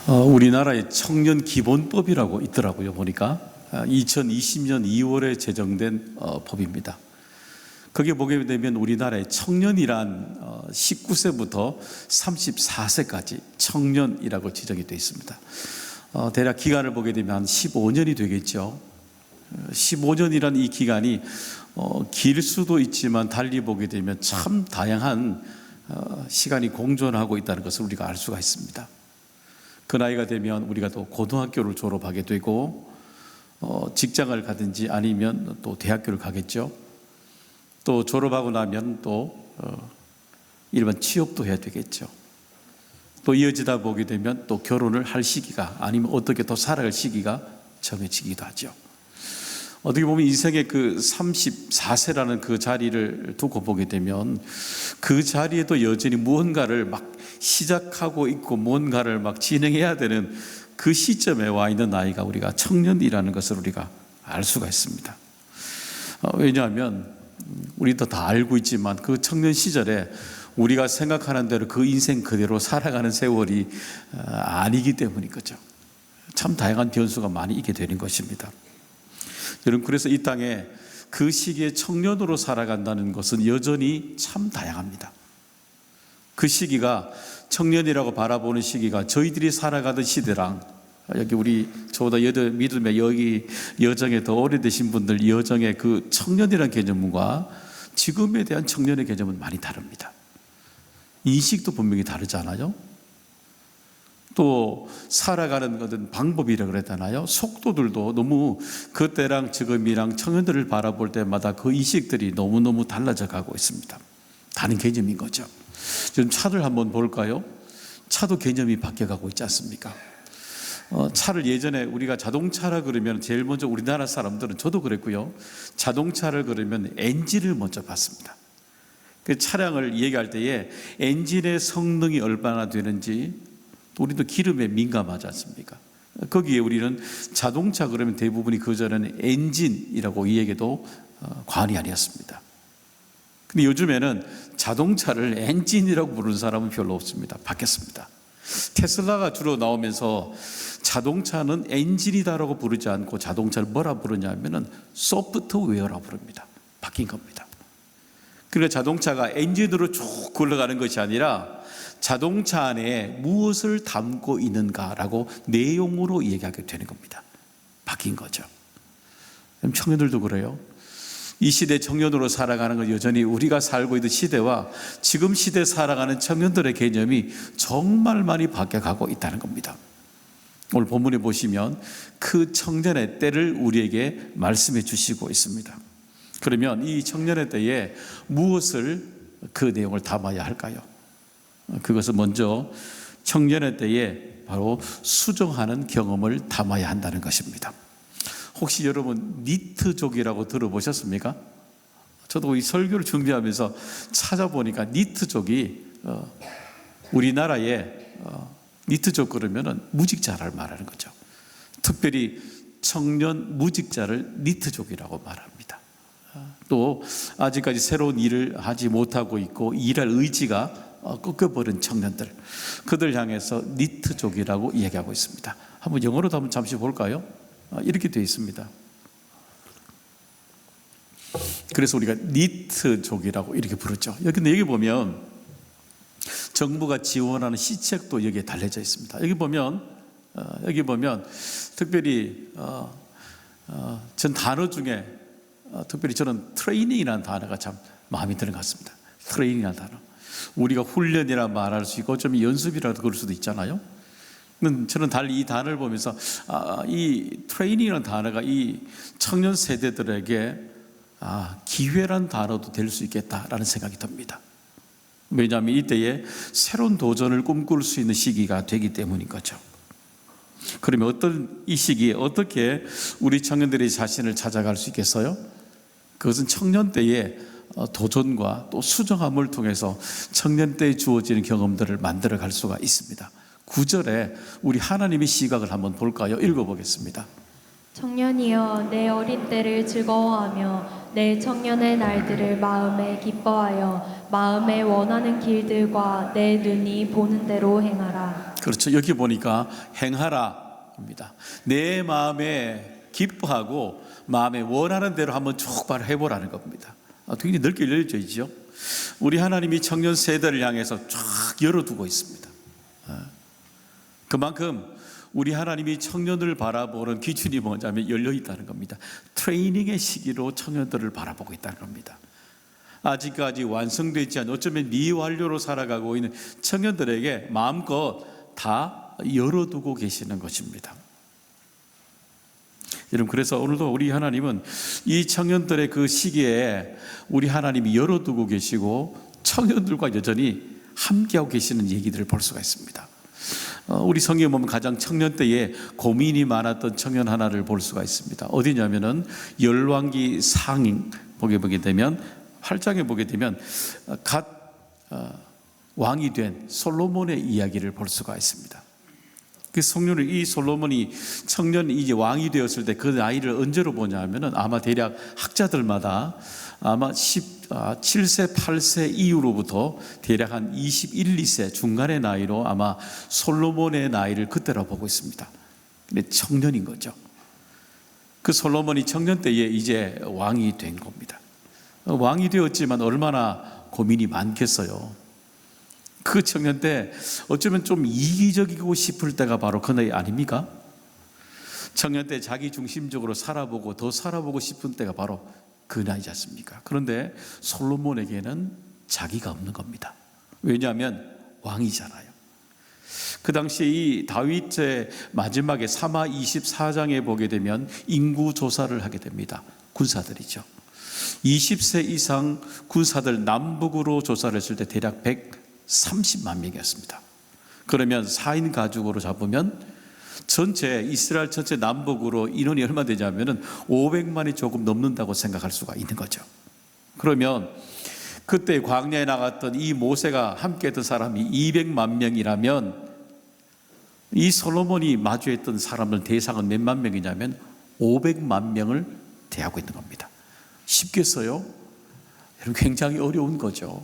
우리나라의 청년 기본법이라고 있더라고요. 보니까 2020년 2월에 제정된 법입니다. 거기에 보게 되면 우리나라의 청년이란 19세부터 34세까지 청년이라고 지정이 되어 있습니다. 대략 기간을 보게 되면 한 15년이 되겠죠. 15년이란 이 기간이 길 수도 있지만 달리 보게 되면 참 다양한 시간이 공존하고 있다는 것을 우리가 알 수가 있습니다. 그 나이가 되면 우리가 또 고등학교를 졸업하게 되고 직장을 가든지 아니면 또 대학교를 가겠죠. 또 졸업하고 나면 또 일반 취업도 해야 되겠죠. 또 이어지다 보게 되면 또 결혼을 할 시기가 아니면 어떻게 더 살아갈 시기가 정해지기도 하죠. 어떻게 보면 인생의 그 34세라는 그 자리를 두고 보게 되면 그 자리에도 여전히 무언가를 막 시작하고 있고 뭔가를 막 진행해야 되는 그 시점에 와 있는 나이가 우리가 청년이라는 것을 우리가 알 수가 있습니다. 왜냐하면 우리도 다 알고 있지만 그 청년 시절에 우리가 생각하는 대로 그 인생 그대로 살아가는 세월이 아니기 때문인 거죠. 참 다양한 변수가 많이 있게 되는 것입니다. 여러분, 그래서 이 땅에 그 시기에 청년으로 살아간다는 것은 여전히 참 다양합니다. 그 시기가 청년이라고 바라보는 시기가 저희들이 살아가던 시대랑 여기 우리 저보다 믿음의 여기 여정에 더 오래되신 분들 여정의 그 청년이라는 개념과 지금에 대한 청년의 개념은 많이 다릅니다. 인식도 분명히 다르잖아요. 또 살아가는 어떤 방법이라고 그랬잖아요. 속도들도 너무 그때랑 지금이랑 청년들을 바라볼 때마다 그 인식들이 너무너무 달라져 가고 있습니다. 다른 개념인 거죠. 지금 차를 한번 볼까요? 차도 개념이 바뀌어가고 있지 않습니까? 차를 예전에 우리가 자동차라 그러면 제일 먼저 우리나라 사람들은 저도 그랬고요. 자동차를 그러면 엔진을 먼저 봤습니다. 그 차량을 얘기할 때에 엔진의 성능이 얼마나 되는지 우리도 기름에 민감하지 않습니까? 거기에 우리는 자동차 그러면 대부분이 그전에는 엔진이라고 이 얘기도 과언이 아니었습니다. 근데 요즘에는 자동차를 엔진이라고 부르는 사람은 별로 없습니다. 바뀌었습니다. 테슬라가 주로 나오면서 자동차는 엔진이다라고 부르지 않고 자동차를 뭐라 부르냐면은 소프트웨어라고 부릅니다. 바뀐 겁니다. 그러니까 자동차가 엔진으로 쭉 굴러가는 것이 아니라 자동차 안에 무엇을 담고 있는가라고 내용으로 얘기하게 되는 겁니다. 바뀐 거죠. 청년들도 그래요. 이 시대 청년으로 살아가는 건 여전히 우리가 살고 있는 시대와 지금 시대에 살아가는 청년들의 개념이 정말 많이 바뀌어가고 있다는 겁니다. 오늘 본문에 보시면 그 청년의 때를 우리에게 말씀해 주시고 있습니다. 그러면 이 청년의 때에 무엇을 그 내용을 담아야 할까요? 그것은 먼저 청년의 때에 바로 수정하는 경험을 담아야 한다는 것입니다. 혹시 여러분 니트족이라고 들어보셨습니까? 저도 이 설교를 준비하면서 찾아보니까 니트족이 우리나라에 니트족 그러면은 무직자를 말하는 거죠. 특별히 청년 무직자를 니트족이라고 말합니다. 또 아직까지 새로운 일을 하지 못하고 있고 일할 의지가 꺾여버린 청년들, 그들 향해서 니트족이라고 이야기하고 있습니다. 한번 영어로도 한번 잠시 볼까요? 이렇게 되어 있습니다. 그래서 우리가 니트족이라고 이렇게 부르죠. 여기 보면 정부가 지원하는 시책도 여기에 달려져 있습니다. 여기 보면 특별히 전 단어 중에 특별히 저는 트레이닝이라는 단어가 참 마음에 드는 것 같습니다. 트레이닝이라는 단어. 우리가 훈련이라 말할 수 있고 좀 연습이라도 그럴 수도 있잖아요. 저는 달리 이 단어를 보면서 이 트레이닝이라는 단어가 이 청년 세대들에게 기회란 단어도 될 수 있겠다라는 생각이 듭니다. 왜냐하면 이때에 새로운 도전을 꿈꿀 수 있는 시기가 되기 때문인 거죠. 그러면 이 시기에 어떻게 우리 청년들이 자신을 찾아갈 수 있겠어요? 그것은 청년 때에 도전과 또 수정함을 통해서 청년 때에 주어지는 경험들을 만들어 갈 수가 있습니다. 9절에 우리 하나님의 시각을 한번 볼까요? 읽어보겠습니다. 청년이여 내 어린 때를 즐거워하며 내 청년의 날들을 마음에 기뻐하여 마음에 원하는 길들과 내 눈이 보는 대로 행하라. 그렇죠. 여기 보니까 행하라입니다. 내 마음에 기뻐하고 마음에 원하는 대로 한번 쭉 해보라는 겁니다. 굉장히 넓게 열려져 있죠. 우리 하나님이 청년 세대를 향해서 쫙 열어두고 있습니다. 그만큼 우리 하나님이 청년들을 바라보는 기준이 뭐냐면 열려 있다는 겁니다. 트레이닝의 시기로 청년들을 바라보고 있다는 겁니다. 아직까지 완성되지 않은 어쩌면 미완료로 살아가고 있는 청년들에게 마음껏 다 열어두고 계시는 것입니다. 여러분, 그래서 오늘도 우리 하나님은 이 청년들의 그 시기에 우리 하나님이 열어두고 계시고 청년들과 여전히 함께하고 계시는 얘기들을 볼 수가 있습니다. 우리 성경에 보면 가장 청년 때에 고민이 많았던 청년 하나를 볼 수가 있습니다. 어디냐면은 열왕기 상행 보게 되면 8장에 보게 되면 갓 왕이 된 솔로몬의 이야기를 볼 수가 있습니다. 그 성년을 이 솔로몬이 청년 이제 왕이 되었을 때 그 나이를 언제로 보냐 하면은 아마 대략 학자들마다 아마 7세, 8세 이후로부터 대략 한 21, 2세 중간의 나이로 아마 솔로몬의 나이를 그때로 보고 있습니다. 근데 청년인 거죠. 그 솔로몬이 청년 때에 이제 왕이 된 겁니다. 왕이 되었지만 얼마나 고민이 많겠어요. 그 청년 때 어쩌면 좀 이기적이고 싶을 때가 바로 그 나이 아닙니까? 청년 때 자기 중심적으로 살아보고 더 살아보고 싶은 때가 바로 그 나이지 않습니까? 그런데 솔로몬에게는 자기가 없는 겁니다. 왜냐하면 왕이잖아요. 그 당시에 이 다윗의 마지막에 사마 24장에 보게 되면 인구 조사를 하게 됩니다. 군사들이죠. 20세 이상 군사들 남북으로 조사를 했을 때 대략 130만 명이었습니다. 그러면 4인 가족으로 잡으면 전체 이스라엘 전체 남북으로 인원이 얼마 되냐면은 500만이 조금 넘는다고 생각할 수가 있는 거죠. 그러면 그때 광야에 나갔던 이 모세가 함께했던 사람이 200만 명이라면 이 솔로몬이 마주했던 사람들 대상은 몇만 명이냐면 500만 명을 대하고 있는 겁니다. 쉽겠어요? 굉장히 어려운 거죠.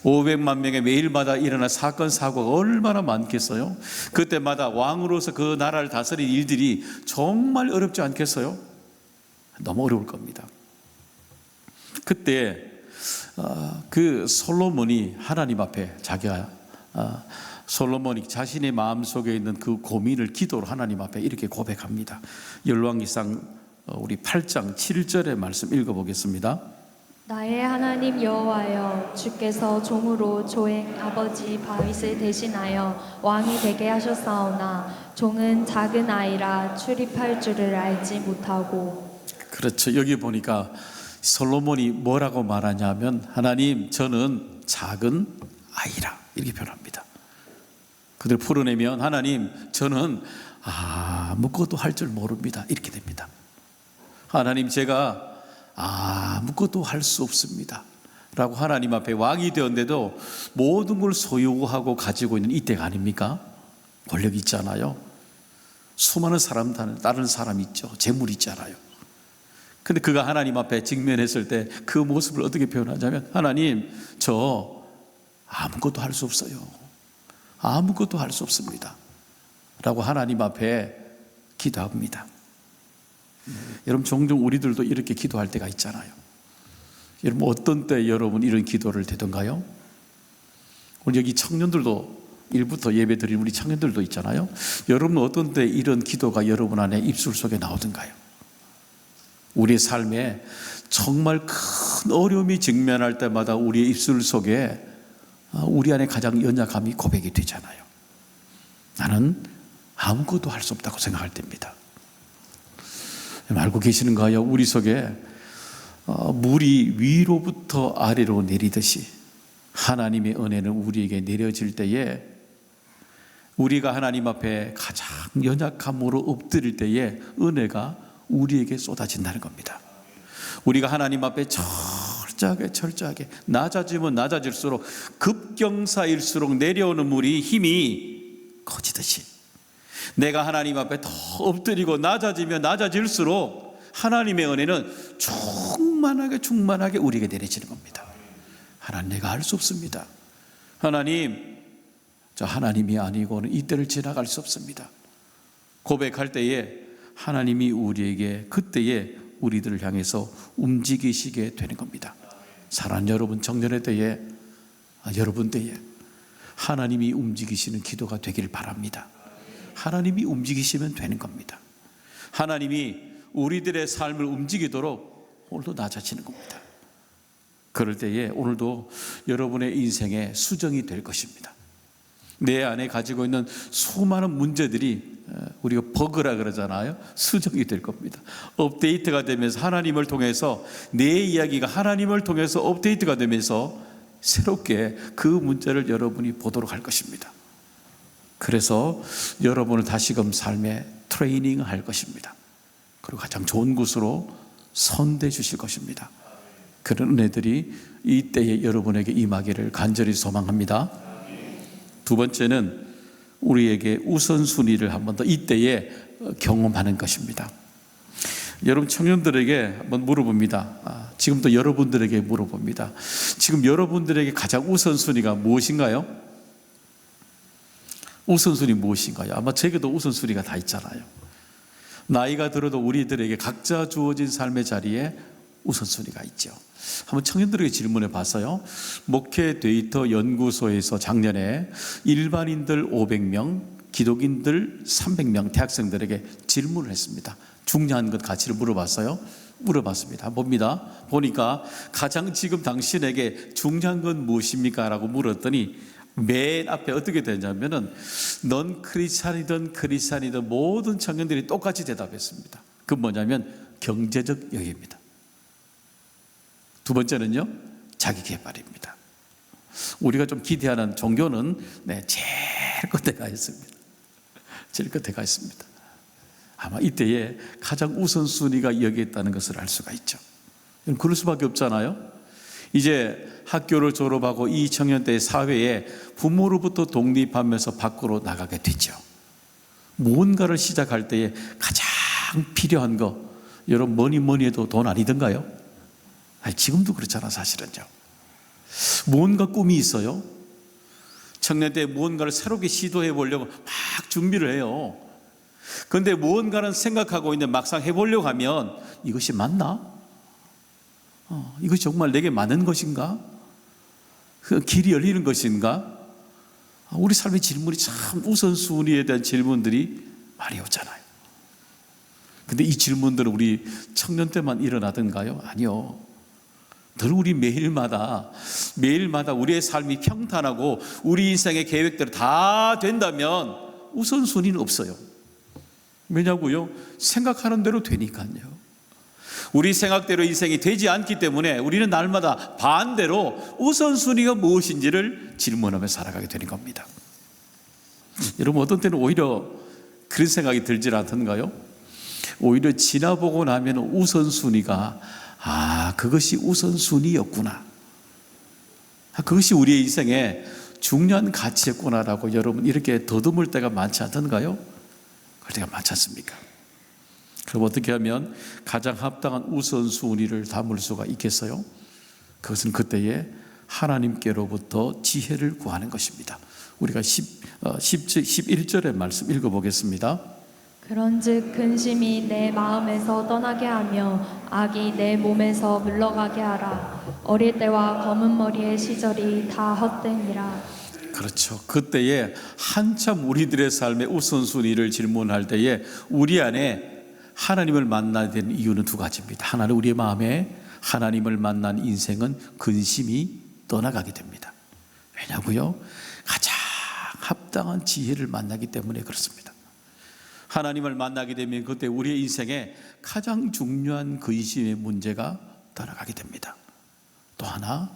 500만 명의 매일마다 일어날 사건 사고가 얼마나 많겠어요? 그때마다 왕으로서 그 나라를 다스릴 일들이 정말 어렵지 않겠어요? 너무 어려울 겁니다. 그때 그 솔로몬이 하나님 앞에 솔로몬이 자신의 마음속에 있는 그 고민을 기도로 하나님 앞에 이렇게 고백합니다. 열왕기상 우리 8장 7절의 말씀 읽어보겠습니다. 나의 하나님 여호와여, 주께서 종으로 조행 아버지 다윗을 대신하여 왕이 되게 하셨사오나 종은 작은 아이라 출입할 줄을 알지 못하고. 그렇죠. 여기 보니까 솔로몬이 뭐라고 말하냐면 하나님, 저는 작은 아이라 이렇게 표현합니다. 그들 풀어내면 하나님, 저는 아무것도 할 줄 모릅니다 이렇게 됩니다. 하나님, 제가 아무것도 할 수 없습니다 라고 하나님 앞에 왕이 되었는데도 모든 걸 소유하고 가지고 있는 이때가 아닙니까? 권력이 있잖아요. 수많은 사람 다른 사람이 있죠. 재물이 있잖아요. 근데 그가 하나님 앞에 직면했을 때 그 모습을 어떻게 표현하자면 하나님, 저 아무것도 할 수 없어요. 아무것도 할 수 없습니다 라고 하나님 앞에 기도합니다. 여러분, 종종 우리들도 이렇게 기도할 때가 있잖아요. 여러분, 어떤 때 여러분 이런 기도를 되던가요? 우리 여기 청년들도 일부터 예배 드리는 우리 청년들도 있잖아요. 여러분은 어떤 때 이런 기도가 여러분 안에 입술 속에 나오던가요? 우리의 삶에 정말 큰 어려움이 직면할 때마다 우리의 입술 속에 우리 안에 가장 연약함이 고백이 되잖아요. 나는 아무것도 할 수 없다고 생각할 때입니다. 알고 계시는가요? 우리 속에 물이 위로부터 아래로 내리듯이 하나님의 은혜는 우리에게 내려질 때에 우리가 하나님 앞에 가장 연약함으로 엎드릴 때에 은혜가 우리에게 쏟아진다는 겁니다. 우리가 하나님 앞에 철저하게 낮아지면 낮아질수록 급경사일수록 내려오는 물이 힘이 커지듯이 내가 하나님 앞에 더 엎드리고 낮아지면 낮아질수록 하나님의 은혜는 충만하게 우리에게 내려지는 겁니다. 하나님, 내가 할 수 없습니다. 하나님, 저 하나님이 아니고는 이 때를 지나갈 수 없습니다. 고백할 때에 하나님이 우리에게 그때에 우리들을 향해서 움직이시게 되는 겁니다. 사랑하는 여러분, 청년의 때에, 여러분 때에 하나님이 움직이시는 기도가 되길 바랍니다. 하나님이 움직이시면 되는 겁니다. 하나님이 우리들의 삶을 움직이도록 오늘도 낮아지는 겁니다. 그럴 때에 오늘도 여러분의 인생의 수정이 될 것입니다. 내 안에 가지고 있는 수많은 문제들이 우리가 버그라 그러잖아요. 수정이 될 겁니다. 업데이트가 되면서 하나님을 통해서 내 이야기가 하나님을 통해서 업데이트가 되면서 새롭게 그 문제를 여러분이 보도록 할 것입니다. 그래서 여러분을 다시금 삶에 트레이닝할 것입니다. 그리고 가장 좋은 곳으로 선대 주실 것입니다. 그런 은혜들이 이때에 여러분에게 임하기를 간절히 소망합니다. 두 번째는 우리에게 우선순위를 한 번 더 이때에 경험하는 것입니다. 여러분, 청년들에게 한번 물어봅니다. 지금도 여러분들에게 물어봅니다. 지금 여러분들에게 가장 우선순위가 무엇인가요? 우선순위 무엇인가요? 아마 제게도 우선순위가 다 있잖아요. 나이가 들어도 우리들에게 각자 주어진 삶의 자리에 우선순위가 있죠. 한번 청년들에게 질문해 봤어요. 목회 데이터 연구소에서 작년에 일반인들 500명, 기독인들 300명 대학생들에게 질문을 했습니다. 중요한 것 가치를 물어봤습니다. 봅니다. 보니까 가장 지금 당신에게 중요한 건 무엇입니까? 라고 물었더니 맨 앞에 어떻게 되냐면은 넌 크리스찬이든 모든 청년들이 똑같이 대답했습니다. 그 뭐냐면 경제적 여유입니다. 두 번째는요, 자기 개발입니다. 우리가 좀 기대하는 종교는 제일 끝에 가 있습니다. 제일 끝에 가 있습니다. 아마 이때에 가장 우선순위가 여기에 있다는 것을 알 수가 있죠. 그럴 수밖에 없잖아요. 이제 학교를 졸업하고 이 청년 때 사회에 부모로부터 독립하면서 밖으로 나가게 되죠. 무언가를 시작할 때에 가장 필요한 거, 여러분 뭐니 해도 돈 아니던가요? 지금도 그렇잖아, 사실은요. 무언가 꿈이 있어요. 청년 때 무언가를 새롭게 시도해 보려고 막 준비를 해요. 그런데 무언가는 생각하고 있는데 막상 해보려고 하면 이것이 맞나? 이것이 정말 내게 맞는 것인가? 그 길이 열리는 것인가? 우리 삶의 질문이 참 우선순위에 대한 질문들이 많이 오잖아요. 근데 이 질문들은 우리 청년 때만 일어나던가요? 아니요. 늘 우리 매일마다 우리의 삶이 평탄하고 우리 인생의 계획대로 다 된다면 우선순위는 없어요. 왜냐고요? 생각하는 대로 되니까요. 우리 생각대로 인생이 되지 않기 때문에 우리는 날마다 반대로 우선순위가 무엇인지를 질문하며 살아가게 되는 겁니다. 여러분, 어떤 때는 오히려 그런 생각이 들지 않던가요? 오히려 지나보고 나면 우선순위가 그것이 우선순위였구나, 그것이 우리의 인생의 중요한 가치였구나라고 여러분 이렇게 더듬을 때가 많지 않던가요? 그럴 때가 많지 않습니까? 그럼 어떻게 하면 가장 합당한 우선순위를 담을 수가 있겠어요? 그것은 그때에 하나님께로부터 지혜를 구하는 것입니다. 우리가 11절의 말씀 읽어보겠습니다. 그런즉 근심이 내 마음에서 떠나게 하며 악이 내 몸에서 물러가게 하라. 어릴 때와 검은 머리의 시절이 다 헛되니라. 그렇죠. 그때에 한참 우리들의 삶의 우선순위를 질문할 때에 우리 안에 하나님을 만나야 되는 이유는 두 가지입니다. 하나는 우리의 마음에 하나님을 만난 인생은 근심이 떠나가게 됩니다. 왜냐고요? 가장 합당한 지혜를 만나기 때문에 그렇습니다. 하나님을 만나게 되면 그때 우리의 인생에 가장 중요한 근심의 문제가 떠나가게 됩니다. 또 하나,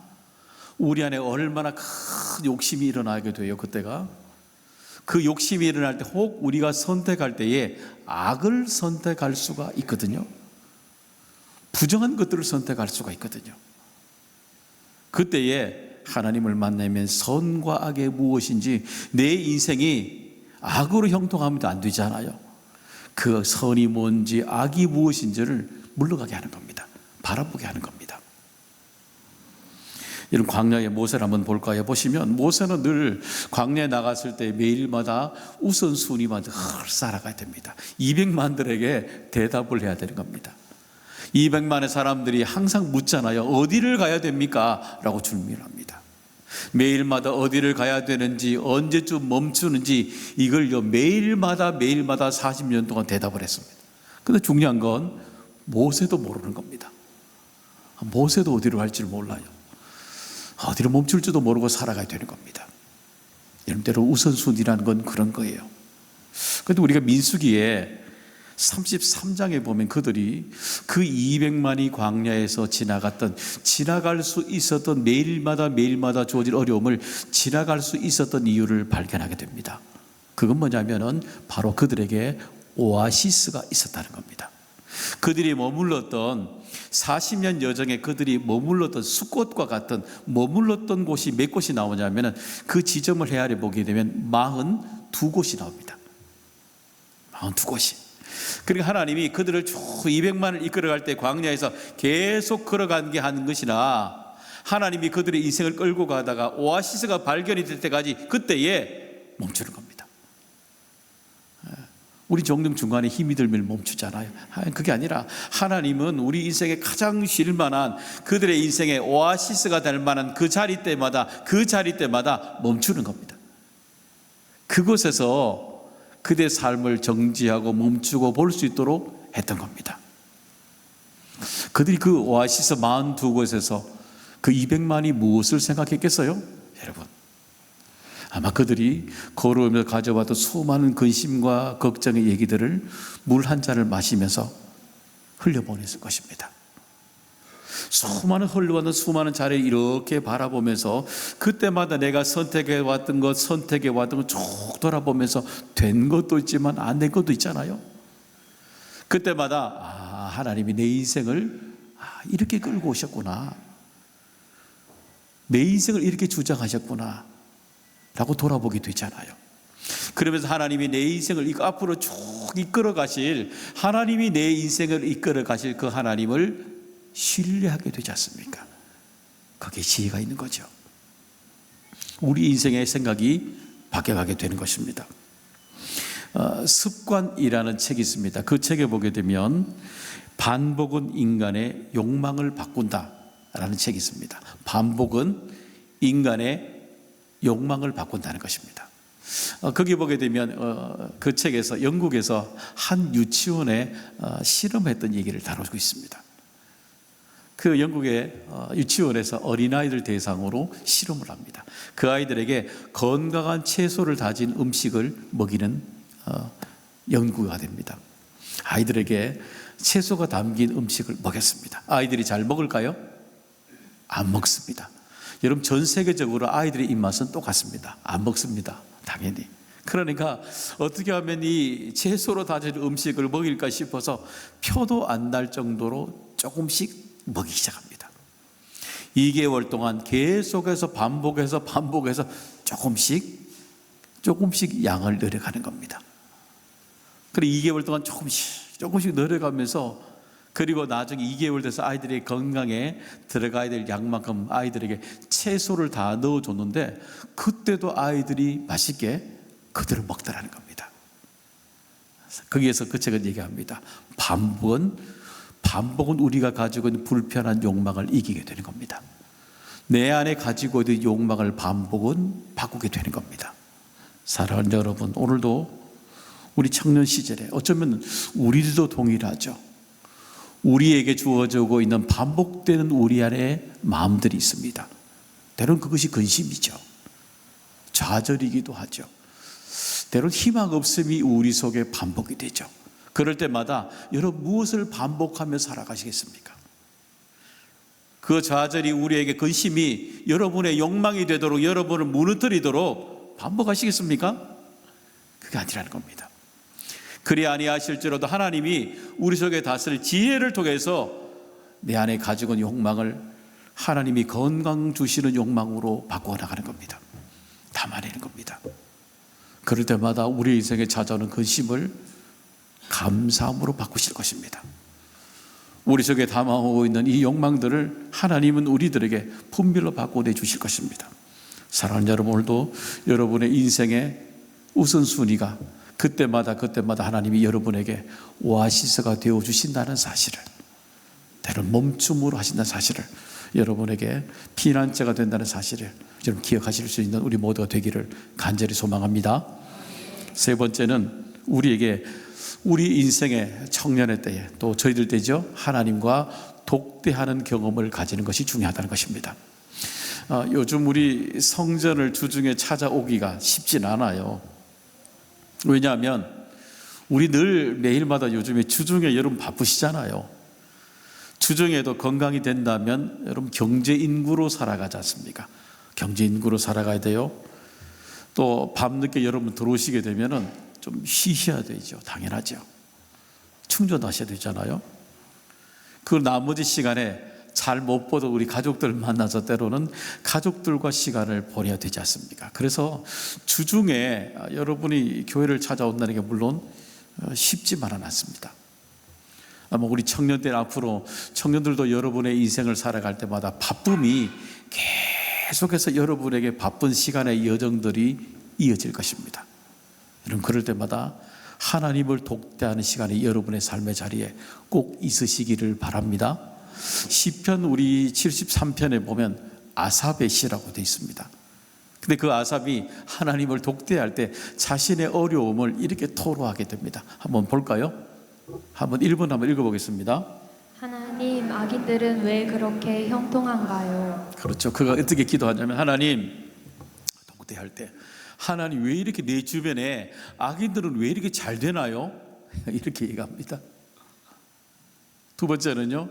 우리 안에 얼마나 큰 욕심이 일어나게 돼요. 그때가 그 욕심이 일어날 때 혹 우리가 선택할 때에 악을 선택할 수가 있거든요. 부정한 것들을 선택할 수가 있거든요. 그때에 하나님을 만나면 선과 악이 무엇인지 내 인생이 악으로 형통하면 안 되잖아요. 그 선이 뭔지 악이 무엇인지를 물러가게 하는 겁니다. 바라보게 하는 겁니다. 이런 광야의 모세를 한번 볼까요? 보시면 모세는 늘 광야에 나갔을 때 매일마다 우선순위만 늘 살아가야 됩니다. 200만들에게 대답을 해야 되는 겁니다. 200만의 사람들이 항상 묻잖아요. 어디를 가야 됩니까? 라고 질문합니다. 매일마다 어디를 가야 되는지, 언제쯤 멈추는지 이걸요 매일마다 40년 동안 대답을 했습니다. 근데 중요한 건 모세도 모르는 겁니다. 모세도 어디로 갈지를 몰라요. 어디로 멈출지도 모르고 살아가야 되는 겁니다. 여러분들 우선순위라는 건 그런 거예요. 그런데 우리가 민수기에 33장에 보면 그들이 그 200만이 광야에서 지나갈 수 있었던 매일마다 주어질 어려움을 지나갈 수 있었던 이유를 발견하게 됩니다. 그건 뭐냐면은 바로 그들에게 오아시스가 있었다는 겁니다. 그들이 머물렀던 40년 여정에 그들이 머물렀던 숲곳과 같은 머물렀던 곳이 몇 곳이 나오냐면 그 지점을 헤아려 보게 되면 42곳이 나옵니다. 42곳이. 그러니까 하나님이 그들을 쭉 200만을 이끌어갈 때 광야에서 계속 걸어가게 하는 것이나 하나님이 그들의 인생을 끌고 가다가 오아시스가 발견이 될 때까지 그때에 멈추는 겁니다. 우리 종종 중간에 힘이 들면 멈추잖아요. 그게 아니라 하나님은 우리 인생에 가장 쉴 만한 그들의 인생에 오아시스가 될 만한 그 자리 때마다 멈추는 겁니다. 그곳에서 그들의 삶을 정지하고 멈추고 볼 수 있도록 했던 겁니다. 그들이 그 오아시스 42곳에서 그 200만이 무엇을 생각했겠어요? 여러분, 아마 그들이 걸어오면서 가져왔던 수많은 근심과 걱정의 얘기들을 물 한 잔을 마시면서 흘려보냈을 것입니다. 흘러왔던 수많은 자리를 이렇게 바라보면서 그때마다 내가 선택해왔던 것 쭉 돌아보면서 된 것도 있지만 안 된 것도 있잖아요. 그때마다 하나님이 내 인생을 이렇게 끌고 오셨구나, 내 인생을 이렇게 주장하셨구나 라고 돌아보게 되잖아요. 그러면서 하나님이 내 인생을 앞으로 쭉 이끌어 가실, 하나님이 내 인생을 이끌어 가실 그 하나님을 신뢰하게 되지 않습니까? 거기에 지혜가 있는 거죠. 우리 인생의 생각이 바뀌어가게 되는 것입니다. 습관이라는 책이 있습니다. 그 책에 보게 되면 반복은 인간의 욕망을 바꾼다라는 책이 있습니다. 반복은 인간의 욕망을 바꾼다는 것입니다. 거기 보게 되면 그 책에서 영국에서 한 유치원에 실험했던 얘기를 다루고 있습니다. 그 영국의 유치원에서 어린아이들 대상으로 실험을 합니다. 그 아이들에게 건강한 채소를 다진 음식을 먹이는 연구가 됩니다. 아이들에게 채소가 담긴 음식을 먹였습니다. 아이들이 잘 먹을까요? 안 먹습니다. 여러분, 전 세계적으로 아이들의 입맛은 똑같습니다. 안 먹습니다. 당연히. 그러니까 어떻게 하면 이 채소로 다진 음식을 먹일까 싶어서 표도 안 날 정도로 조금씩 먹이기 시작합니다. 2개월 동안 계속해서 반복해서 조금씩 양을 늘려가는 겁니다. 그리고 2개월 동안 조금씩 늘려가면서, 그리고 나중에 2개월 돼서 아이들의 건강에 들어가야 될 양만큼 아이들에게 채소를 다 넣어줬는데 그때도 아이들이 맛있게 그대로 먹더라는 겁니다. 거기에서 그 책은 얘기합니다. 반복은 우리가 가지고 있는 불편한 욕망을 이기게 되는 겁니다. 내 안에 가지고 있는 욕망을 반복은 바꾸게 되는 겁니다. 사랑하는 여러분, 오늘도 우리 청년 시절에 어쩌면 우리들도 동일하죠. 우리에게 주어지고 있는 반복되는 우리 안에 마음들이 있습니다. 때로는 그것이 근심이죠. 좌절이기도 하죠. 때로는 희망 없음이 우리 속에 반복이 되죠. 그럴 때마다 여러분, 무엇을 반복하며 살아가시겠습니까? 그 좌절이, 우리에게 근심이 여러분의 욕망이 되도록, 여러분을 무너뜨리도록 반복하시겠습니까? 그게 아니라는 겁니다. 그리 아니하실지라도 하나님이 우리 속에 다스릴 지혜를 통해서 내 안에 가지고 있는 욕망을 하나님이 건강 주시는 욕망으로 바꾸어 나가는 겁니다. 담아내는 겁니다. 그럴 때마다 우리 인생에 찾아오는 근심을 감사함으로 바꾸실 것입니다. 우리 속에 담아오고 있는 이 욕망들을 하나님은 우리들에게 분별로 바꿔내 주실 것입니다. 사랑하는 여러분, 오늘도 여러분의 인생의 우선순위가 그때마다 하나님이 여러분에게 오아시스가 되어 주신다는 사실을, 때론 멈춤으로 하신다는 사실을, 여러분에게 피난처가 된다는 사실을 여러분 기억하실 수 있는 우리 모두가 되기를 간절히 소망합니다. 세 번째는 우리에게 우리 인생의 청년의 때에, 또 저희들 때죠, 하나님과 독대하는 경험을 가지는 것이 중요하다는 것입니다. 요즘 우리 성전을 주중에 찾아오기가 쉽진 않아요. 왜냐하면 우리 늘 매일마다 요즘에 주중에 여러분 바쁘시잖아요. 주중에도 건강이 된다면 여러분 경제인구로 살아가지 않습니까? 경제인구로 살아가야 돼요. 또 밤늦게 여러분 들어오시게 되면은 좀 쉬셔야 되죠. 당연하죠. 충전하셔야 되잖아요. 그 나머지 시간에 잘 못 보던 우리 가족들 만나서 때로는 가족들과 시간을 보내야 되지 않습니까? 그래서 주중에 여러분이 교회를 찾아온다는 게 물론 쉽지만은 않습니다. 아마 우리 청년들 앞으로 청년들도 여러분의 인생을 살아갈 때마다 바쁨이 계속해서 여러분에게 바쁜 시간의 여정들이 이어질 것입니다. 여러분, 그럴 때마다 하나님을 독대하는 시간이 여러분의 삶의 자리에 꼭 있으시기를 바랍니다. 시편 우리 73편에 보면 아삽의 시라고 되어 있습니다. 근데 그 아삽이 하나님을 독대할 때 자신의 어려움을 이렇게 토로하게 됩니다. 한번 볼까요? 한번 1번 한번 읽어보겠습니다. 하나님, 악인들은 왜 그렇게 형통한가요? 그렇죠. 그가 어떻게 기도하냐면, 하나님, 독대할 때 하나님, 왜 이렇게 내 주변에 악인들은 왜 이렇게 잘 되나요? 이렇게 얘기합니다. 두 번째는요,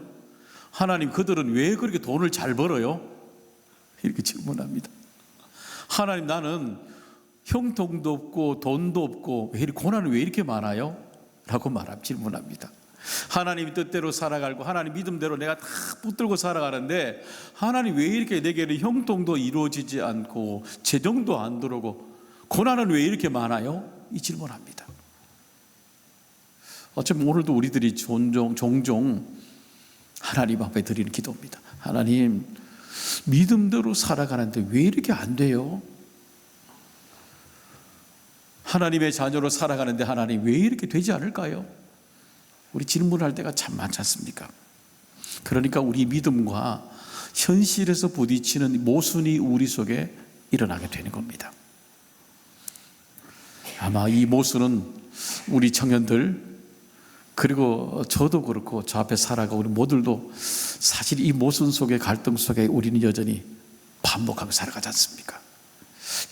하나님, 그들은 왜 그렇게 돈을 잘 벌어요? 이렇게 질문합니다. 하나님, 나는 형통도 없고 돈도 없고 왜 이렇게 고난은 왜 이렇게 많아요? 라고 질문합니다. 하나님 뜻대로 살아가고 하나님 믿음대로 내가 다 붙들고 살아가는데 하나님, 왜 이렇게 내게는 형통도 이루어지지 않고 재정도 안 들어오고 고난은 왜 이렇게 많아요? 이 질문합니다. 어쩌면 오늘도 우리들이 종종 하나님 앞에 드리는 기도입니다. 하나님, 믿음대로 살아가는데 왜 이렇게 안 돼요? 하나님의 자녀로 살아가는데 하나님, 왜 이렇게 되지 않을까요? 우리 질문할 때가 참 많지 않습니까? 그러니까 우리 믿음과 현실에서 부딪히는 모순이 우리 속에 일어나게 되는 겁니다. 아마 이 모순은 우리 청년들, 그리고 저도 그렇고 저 앞에 살아가고 우리 모두도 사실 이 모순 속에, 갈등 속에 우리는 여전히 반복하고 살아가지 않습니까?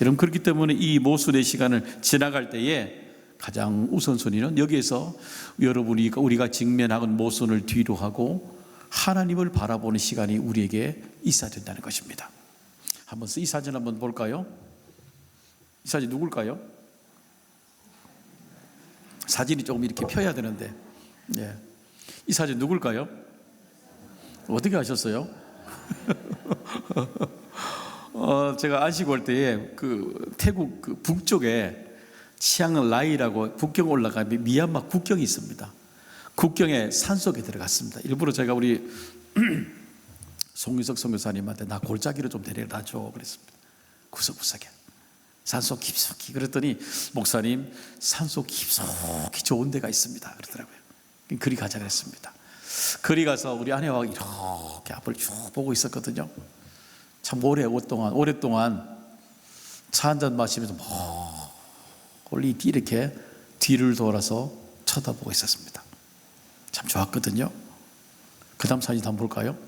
여러분, 그렇기 때문에 이 모순의 시간을 지나갈 때에 가장 우선순위는 여기에서 우리가 직면하는 모순을 뒤로 하고 하나님을 바라보는 시간이 우리에게 있어야 된다는 것입니다. 한번 이 사진 한번 볼까요? 이 사진 누굴까요? 사진이 조금 이렇게 펴야 되는데, 예. 이 사진 누굴까요? 어떻게 아셨어요? 제가 안식 올 때에 그 태국 그 북쪽에 치앙라이라고 국경 올라가면 미얀마 국경이 있습니다. 국경에 산속에 들어갔습니다. 일부러 제가 우리 송유석 선교사님한테 나 골짜기로 좀 데려다 줘 그랬습니다. 구석구석에 산속 깊숙이. 그랬더니 목사님, 산속 깊숙이 좋은 데가 있습니다 그러더라고요. 그리 가자 그랬습니다. 그리 가서 우리 아내와 이렇게 앞을 쭉 보고 있었거든요. 참 오랫동안 차 한잔 마시면서 멀리 이렇게 뒤를 돌아서 쳐다보고 있었습니다. 참 좋았거든요. 그 다음 사진 한번 볼까요?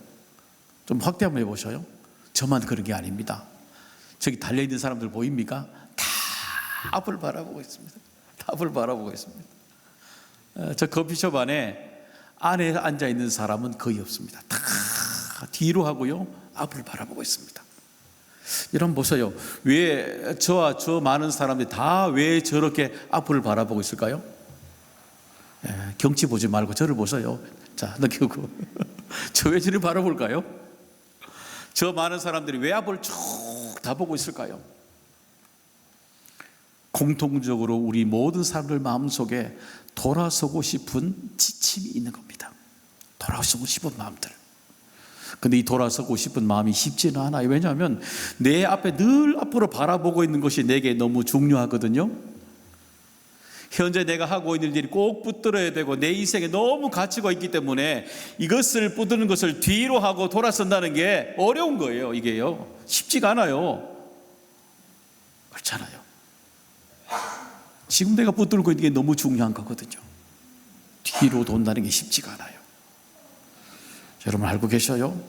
좀 확대 한번 해보셔요. 저만 그런 게 아닙니다. 저기 달려있는 사람들 보입니까? 다 앞을 바라보고 있습니다. 다 앞을 바라보고 있습니다. 저 커피숍 안에 앉아있는 사람은 거의 없습니다. 다 뒤로 하고요, 앞을 바라보고 있습니다. 여러분 보세요. 왜 저와 저 많은 사람들이 다 왜 저렇게 앞을 바라보고 있을까요? 경치 보지 말고 저를 보세요. 자, 느끼고 저 왜 저를 바라볼까요? 저 많은 사람들이 왜 앞을 쭉 다 보고 있을까요? 공통적으로 우리 모든 사람들 마음속에 돌아서고 싶은 지침이 있는 겁니다. 돌아서고 싶은 마음들. 근데 이 돌아서고 싶은 마음이 쉽지는 않아요. 왜냐하면 내 앞에 늘 앞으로 바라보고 있는 것이 내게 너무 중요하거든요. 현재 내가 하고 있는 일이 꼭 붙들어야 되고 내 인생에 너무 가치가 있기 때문에 이것을 붙드는 것을 뒤로 하고 돌아선다는 게 어려운 거예요. 이게요. 쉽지가 않아요. 그렇잖아요. 지금 내가 붙들고 있는 게 너무 중요한 거거든요. 뒤로 돈다는 게 쉽지가 않아요. 여러분 알고 계셔요?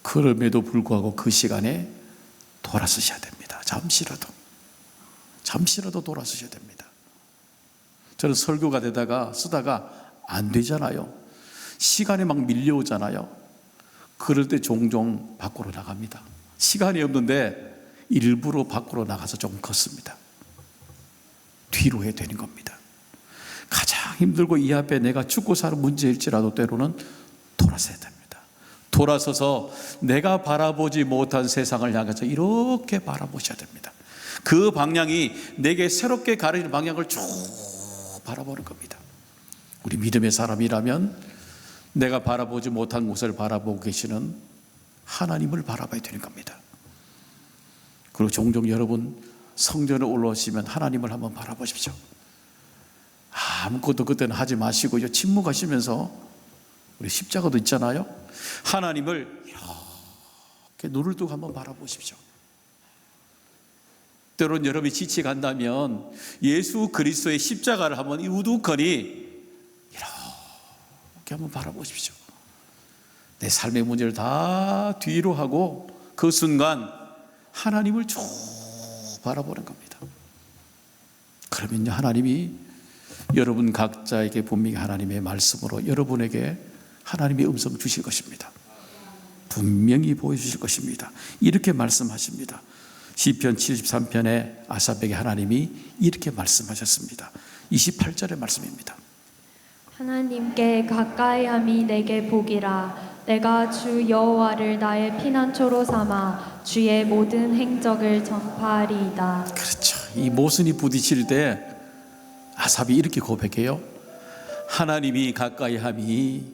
그럼에도 불구하고 그 시간에 돌아서셔야 됩니다. 잠시라도 돌아서셔야 됩니다. 저는 설교가 되다가 쓰다가 안 되잖아요. 시간이 막 밀려오잖아요. 그럴 때 종종 밖으로 나갑니다. 시간이 없는데 일부러 밖으로 나가서 좀 걷습니다. 뒤로 해야 되는 겁니다. 가장 힘들고 이 앞에 내가 죽고 사는 문제일지라도 때로는 돌아서야 됩니다. 돌아서서 내가 바라보지 못한 세상을 향해서 이렇게 바라보셔야 됩니다. 그 방향이 내게 새롭게 가르치는 방향을 쭉 바라보는 겁니다. 우리 믿음의 사람이라면 내가 바라보지 못한 곳을 바라보고 계시는 하나님을 바라봐야 되는 겁니다. 그리고 종종 여러분 성전에 올라오시면 하나님을 한번 바라보십시오. 아무것도 그때는 하지 마시고요. 침묵하시면서 우리 십자가도 있잖아요. 하나님을 이렇게 눈을 뜨고 한번 바라보십시오. 때론 여러분이 지치간다면 예수 그리스도의 십자가를 한번 우두커니 이렇게 한번 바라보십시오. 내 삶의 문제를 다 뒤로 하고 그 순간 하나님을 쭉 바라보는 겁니다. 그러면요 하나님이 여러분 각자에게 분명히 하나님의 말씀으로 여러분에게 하나님의 음성을 주실 것입니다. 분명히 보여주실 것입니다. 이렇게 말씀하십니다. 시편 73편에 아삽에게 하나님이 이렇게 말씀하셨습니다. 28절의 말씀입니다. 하나님께 가까이함이 내게 복이라. 내가 주 여호와를 나의 피난처로 삼아 주의 모든 행적을 전파하리이다. 그렇죠. 이 모순이 부딪힐 때 아삽이 이렇게 고백해요. 하나님이 가까이함이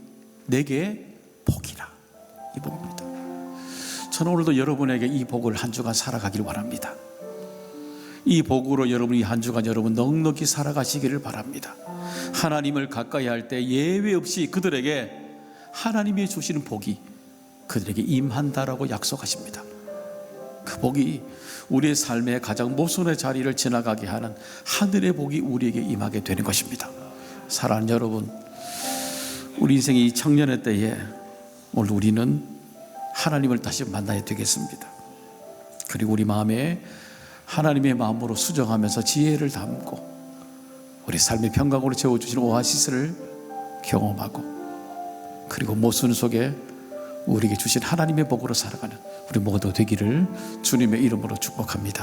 내게 복이라. 이 복입니다. 저는 오늘도 여러분에게 이 복을 한 주간 살아가길 원합니다. 이 복으로 여러분이 한 주간 여러분 넉넉히 살아가시기를 바랍니다. 하나님을 가까이 할 때 예외 없이 그들에게 하나님이 주시는 복이 그들에게 임한다라고 약속하십니다. 그 복이 우리의 삶의 가장 모순의 자리를 지나가게 하는 하늘의 복이 우리에게 임하게 되는 것입니다. 사랑하는 여러분, 우리 인생의 이 청년의 때에 오늘 우리는 하나님을 다시 만나야 되겠습니다. 그리고 우리 마음에 하나님의 마음으로 수정하면서 지혜를 담고 우리 삶의 평강으로 채워주시는 오아시스를 경험하고 그리고 모순 속에 우리에게 주신 하나님의 복으로 살아가는 우리 모두 되기를 주님의 이름으로 축복합니다.